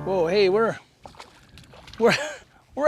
Whoa, hey, we're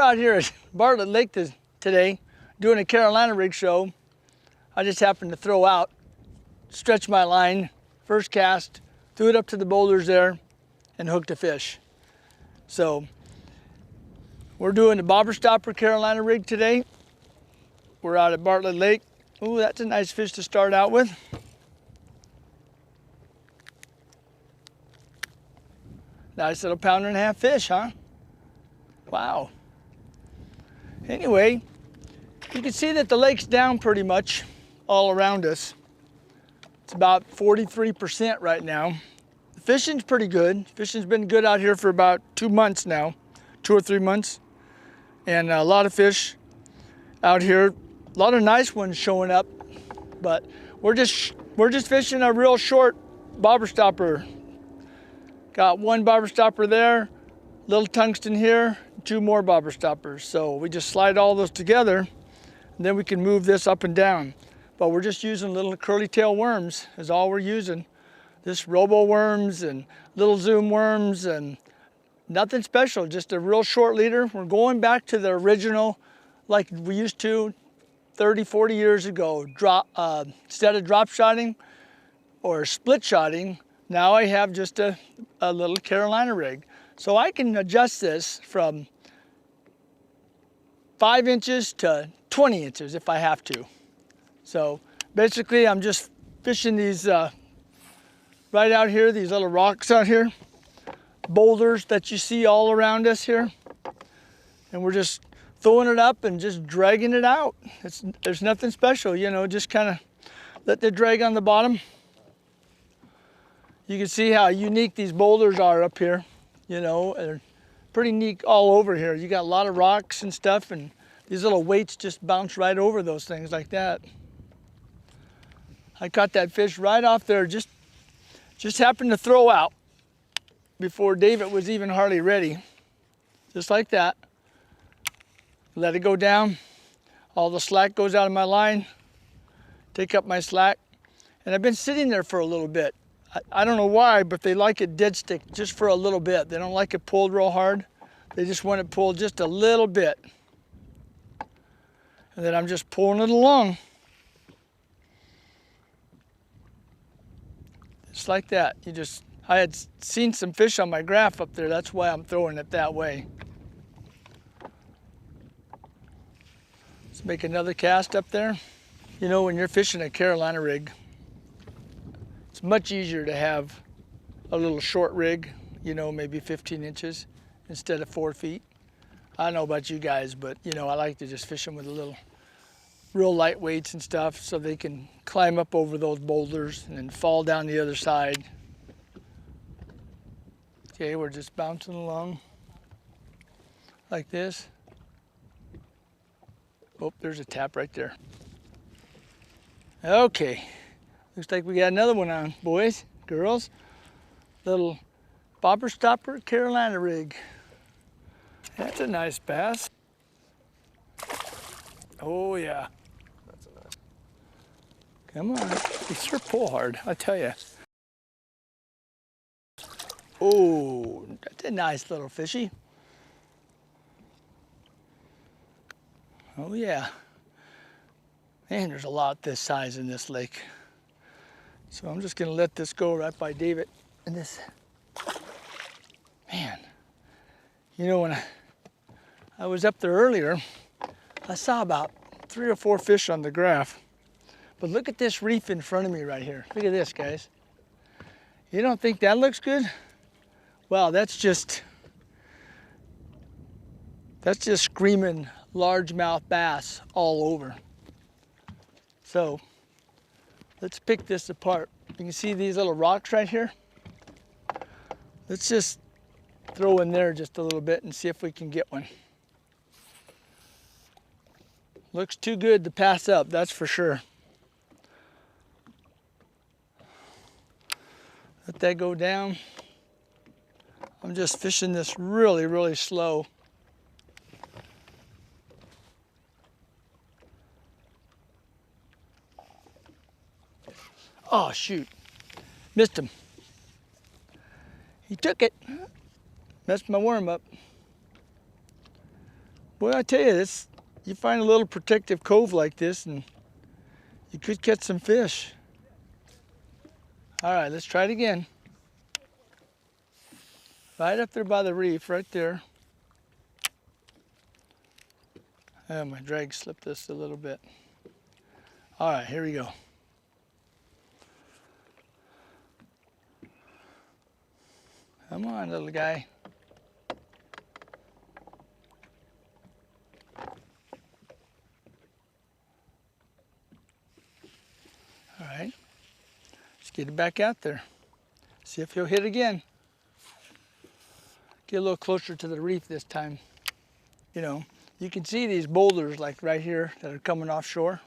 out here at Bartlett Lake today doing a Carolina rig show. I just happened to throw out, stretch my line, first cast, threw it up to the boulders there, and hooked a fish. So we're doing the bobber stopper Carolina rig today. We're out at Bartlett Lake. Ooh, that's a nice fish to start out with. Nice little 1.5 pound fish, huh? Wow. Anyway, you can see that the lake's down pretty much all around us. It's about 43% right now. The fishing's pretty good. Fishing's been good out here for about 2 months now, 2 or 3 months. And a lot of fish out here, a lot of nice ones showing up, but we're just fishing a real short bobber stopper. Got one bobber stopper there, little tungsten here, 2 more bobber stoppers. So we just slide all those together, and then we can move this up and down. But we're just using little curly tail worms is all we're using. This robo worms and little zoom worms and nothing special, just a real short leader. We're going back to the original like we used to 30, 40 years ago. Instead of drop shotting or split shotting, now I have just a little Carolina rig. So I can adjust this from 5 inches to 20 inches if I have to. So basically I'm just fishing these right out here, these little rocks out here, boulders that you see all around us here. And we're just throwing it up and just dragging it out. There's nothing special, you know, just kind of let it drag on the bottom. You can see how unique these boulders are up here. You know, they're pretty neat all over here. You got a lot of rocks and stuff, and these little weights just bounce right over those things like that. I caught that fish right off there, just happened to throw out before David was even hardly ready. Just like that. Let it go down. All the slack goes out of my line. Take up my slack. And I've been sitting there for a little bit. I don't know why, but they like it dead stick just for a little bit. They don't like it pulled real hard. They just want it pulled just a little bit. And then I'm just pulling it along. Just like that. I had seen some fish on my graph up there. That's why I'm throwing it that way. Let's make another cast up there. You know, when you're fishing a Carolina rig, it's much easier to have a little short rig, you know, maybe 15 inches instead of 4 feet. I don't know about you guys, but you know, I like to just fish them with a little real light weights and stuff so they can climb up over those boulders and then fall down the other side. Okay, we're just bouncing along like this. Oh, there's a tap right there. Okay. Looks like we got another one on, boys, girls. Little bobber stopper Carolina rig. That's a nice bass. Oh yeah. That's a nice. Come on, you sure pull hard, I tell you. Oh, that's a nice little fishy. Oh yeah. Man, there's a lot this size in this lake. So I'm just gonna let this go right by David. And this, man, you know, when I was up there earlier, I saw about 3 or 4 fish on the graph. But look at this reef in front of me right here. Look at this, guys. You don't think that looks good? Well, that's just screaming largemouth bass all over. So let's pick this apart. You can see these little rocks right here. Let's just throw in there just a little bit and see if we can get one. Looks too good to pass up, that's for sure. Let that go down. I'm just fishing this really, really slow. Oh, shoot. Missed him. He took it. Messed my worm up. Boy, I tell you, this, you find a little protective cove like this and you could catch some fish. All right, let's try it again. Right up there by the reef, right there. Oh, my drag slipped this a little bit. All right, here we go. Come on, little guy. All right, let's get it back out there. See if he'll hit again. Get a little closer to the reef this time. You know, you can see these boulders like right here that are coming offshore.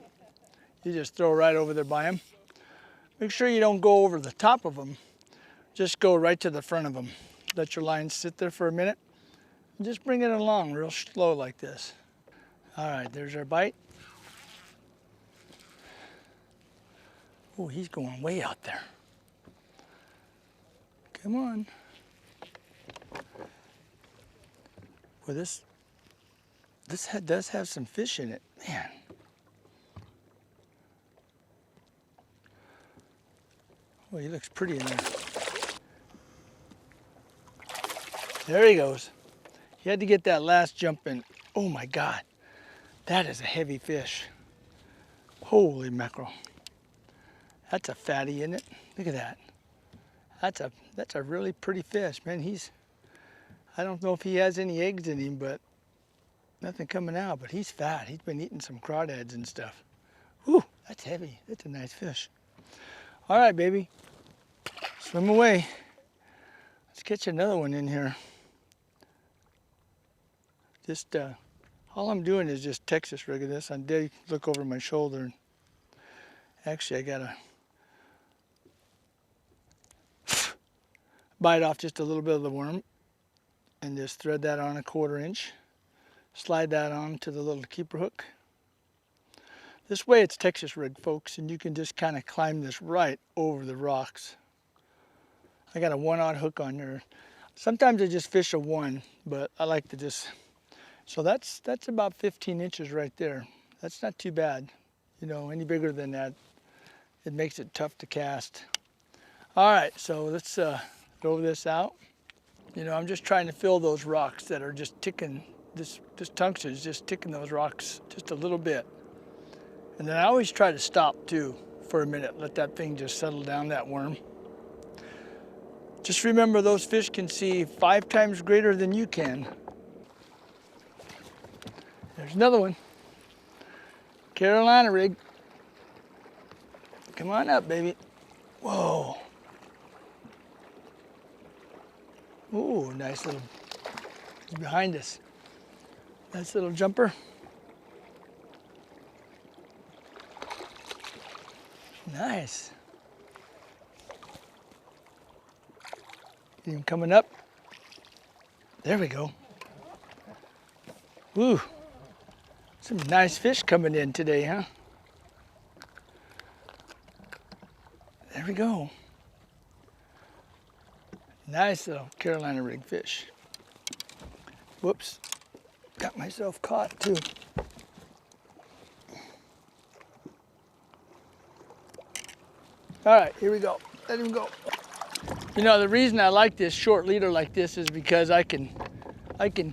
You just throw right over there by them. Make sure you don't go over the top of them. Just go right to the front of them. Let your line sit there for a minute. And just bring it along real slow like this. All right, there's our bite. Oh, he's going way out there. Come on. Well, this does have some fish in it, man. Well, he looks pretty in there. There he goes. He had to get that last jump in. Oh my God, that is a heavy fish. Holy mackerel. That's a fatty, isn't it? Look at that. That's a really pretty fish, man. I don't know if he has any eggs in him, but nothing coming out, but he's fat. He's been eating some crawdads and stuff. Whew, that's heavy. That's a nice fish. All right, baby. Swim away. Let's catch another one in here. Just, all I'm doing is just Texas rigging this. I did look over my shoulder. Actually, I gotta bite off just a little bit of the worm and just thread that on a 1/4 inch. Slide that on to the little keeper hook. This way it's Texas rig, folks, and you can just kind of climb this right over the rocks. I got a 1/0 hook on there. Sometimes I just fish a 1, but I like to just, so that's about 15 inches right there. That's not too bad. You know, any bigger than that, it makes it tough to cast. All right, so let's throw this out. You know, I'm just trying to fill those rocks that are just ticking. This tungsten is just ticking those rocks just a little bit. And then I always try to stop too for a minute, let that thing just settle down, that worm. Just remember, those fish can see 5 times greater than you can. There's another one. Carolina rig. Come on up, baby. Whoa. Ooh, nice little, he's behind us. Nice little jumper. Nice. Even coming up. There we go. Woo. Some nice fish coming in today, huh? There we go. Nice little Carolina rig fish. Whoops. Got myself caught too. All right, here we go. Let him go. You know, the reason I like this short leader like this is because I can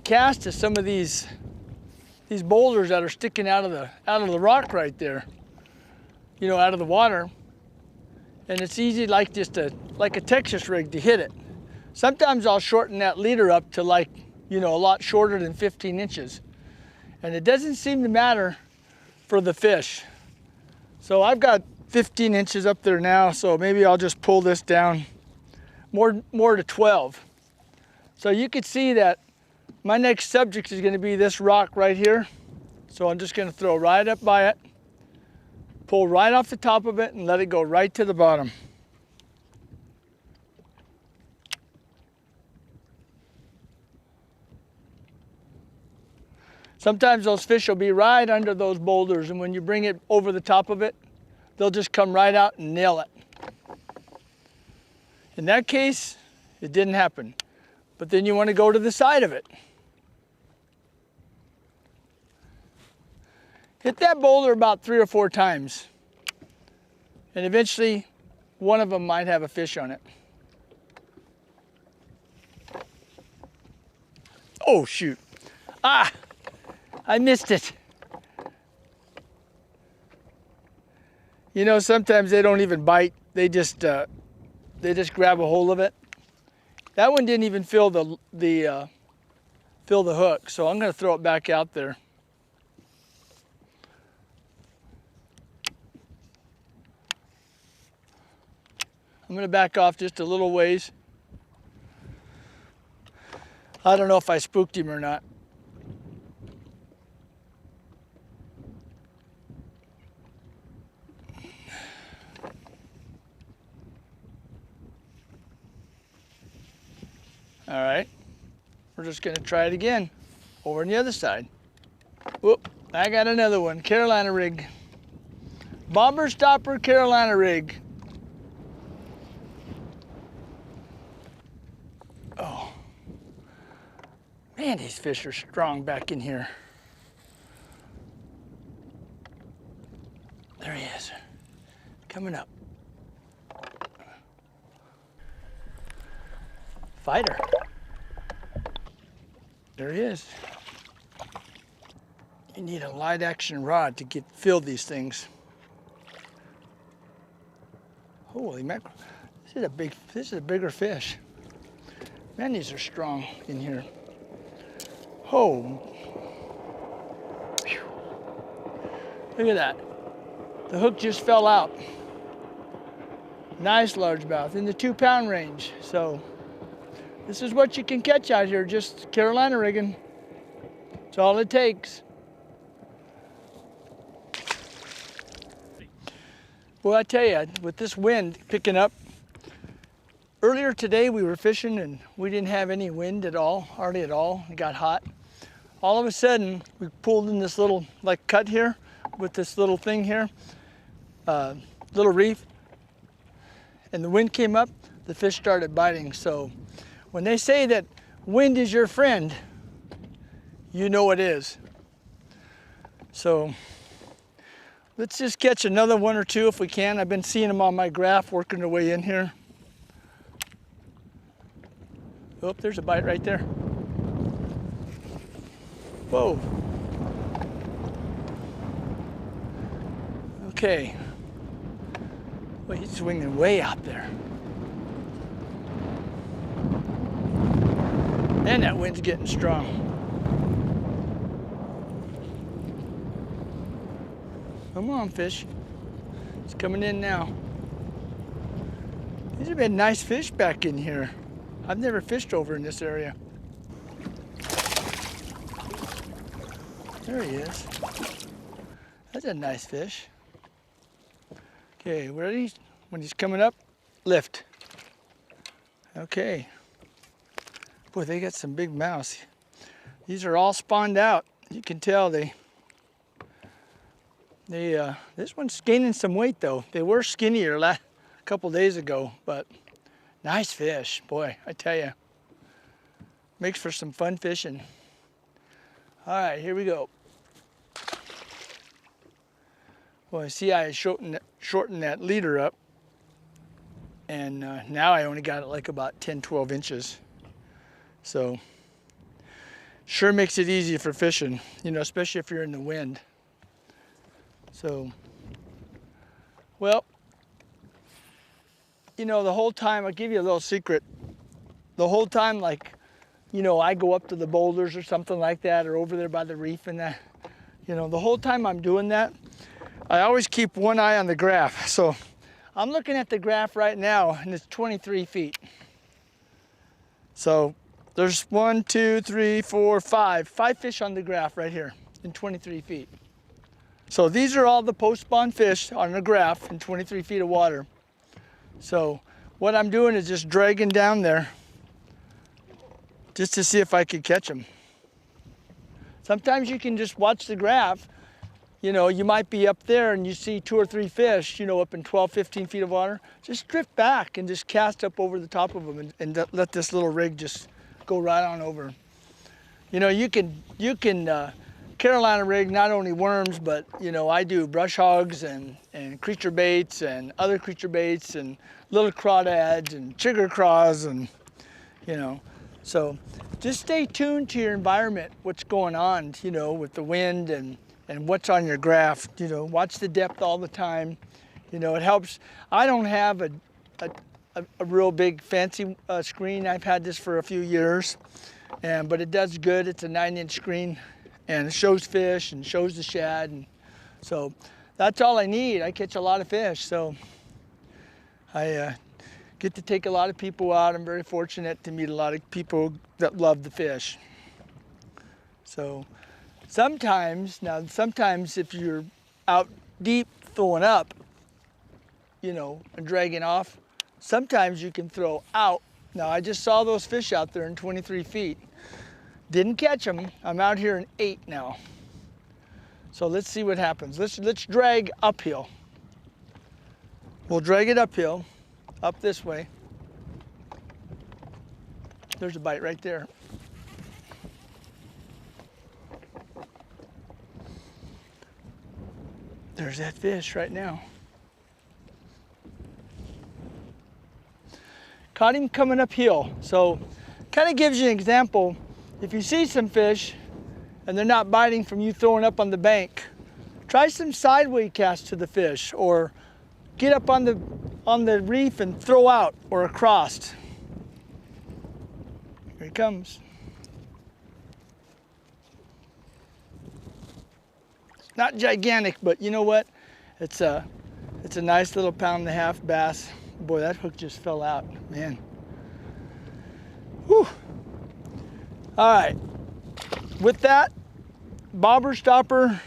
cast to some of these boulders that are sticking out of the rock right there. You know, out of the water. And it's easy like a Texas rig to hit it. Sometimes I'll shorten that leader up to like, you know, a lot shorter than 15 inches. And it doesn't seem to matter for the fish. So I've got 15 inches up there now, so maybe I'll just pull this down more to 12. So you can see that my next subject is going to be this rock right here. So I'm just going to throw right up by it, pull right off the top of it, and let it go right to the bottom. Sometimes those fish will be right under those boulders, and when you bring it over the top of it, they'll just come right out and nail it. In that case, it didn't happen. But then you want to go to the side of it. Hit that boulder about 3 or 4 times. And eventually, one of them might have a fish on it. Oh, shoot. Ah, I missed it. You know, sometimes they don't even bite. They just grab a hold of it. That one didn't even fill the hook, so I'm going to throw it back out there. I'm going to back off just a little ways. I don't know if I spooked him or not. All right, we're just gonna try it again over on the other side. Whoop, I got another one, Carolina rig. Bobber stopper Carolina rig. Oh, man, these fish are strong back in here. There he is, coming up. Fighter. There he is. You need a light action rod to fill these things. Holy mackerel. This is a bigger fish. Man, these are strong in here. Oh. Whew. Look at that. The hook just fell out. Nice largemouth in the 2-pound range. So this is what you can catch out here, just Carolina rigging. That's all it takes. Well, I tell you, with this wind picking up, earlier today we were fishing and we didn't have any wind at all, hardly at all. It got hot. All of a sudden, we pulled in this little cut here with this little thing here, little reef, and the wind came up, the fish started biting. So when they say that wind is your friend, you know it is. So let's just catch another 1 or 2 if we can. I've been seeing them on my graph working their way in here. Oh, there's a bite right there. Whoa. Okay. Well, he's swinging way out there. And that wind's getting strong. Come on, fish. It's coming in now. These have been nice fish back in here. I've never fished over in this area. There he is. That's a nice fish. Okay, ready? When he's coming up, lift. Okay. Boy, they got some big mouths. These are all spawned out. You can tell this one's gaining some weight though. They were skinnier a couple days ago, but nice fish. Boy, I tell you, makes for some fun fishing. All right, here we go. Well, see, I shortened that leader up, and now I only got it like about 10, 12 inches. So, sure makes it easy for fishing, you know, especially if you're in the wind. So, well, you know, the whole time, I'll give you a little secret. The whole time, like, you know, I go up to the boulders or something like that, or over there by the reef and that, you know, the whole time I'm doing that, I always keep one eye on the graph. So I'm looking at the graph right now, and it's 23 feet. So there's 1, 2, 3, 4, 5 fish on the graph right here in 23 feet. So these are all the post-spawn fish on the graph in 23 feet of water. So what I'm doing is just dragging down there just to see if I could catch them. Sometimes you can just watch the graph You know, you might be up there and you see 2 or 3 fish, you know, up in 12, 15 feet of water. Just drift back and just cast up over the top of them and let this little rig just go right on over. You know, you can Carolina rig not only worms, but, you know, I do brush hogs and creature baits and other creature baits and little crawdads and chigger craws and, you know. So just stay tuned to your environment, what's going on, you know, with the wind and what's on your graph. You know, watch the depth all the time. You know, it helps. I don't have a real big fancy screen. I've had this for a few years, but it does good. It's a 9-inch screen, and it shows fish and shows the shad, and so that's all I need. I catch a lot of fish, so I get to take a lot of people out. I'm very fortunate to meet a lot of people that love the fish. So sometimes if you're out deep throwing up, you know, and dragging off, sometimes you can throw out. Now, I just saw those fish out there in 23 feet. Didn't catch them. I'm out here in 8 now. So let's see what happens. Let's drag uphill. We'll drag it uphill, up this way. There's a bite right there. There's that fish right now. Caught him coming uphill. So kind of gives you an example. If you see some fish and they're not biting from you throwing up on the bank, try some sideways cast to the fish, or get up on the reef and throw out or across. Here he comes. It's not gigantic, but you know what? It's a nice little 1.5-pound bass. Boy, that hook just fell out, man. Whew. All right, with that, bobber stopper,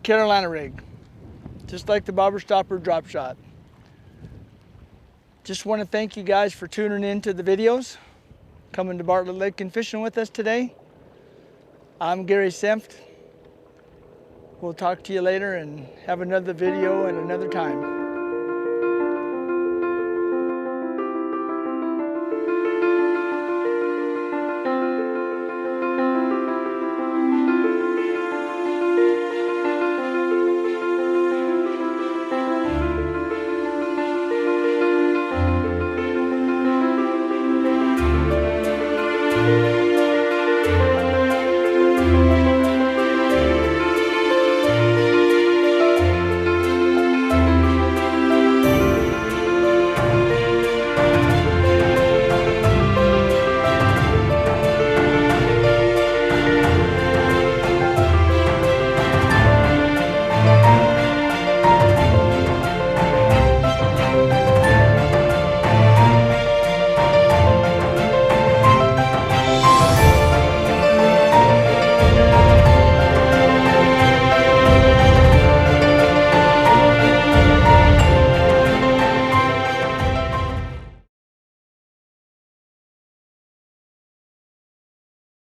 Carolina rig. Just like the bobber stopper drop shot. Just want to thank you guys for tuning in to the videos, coming to Bartlett Lake and fishing with us today. I'm Gary Senft. We'll talk to you later and have another video at another time.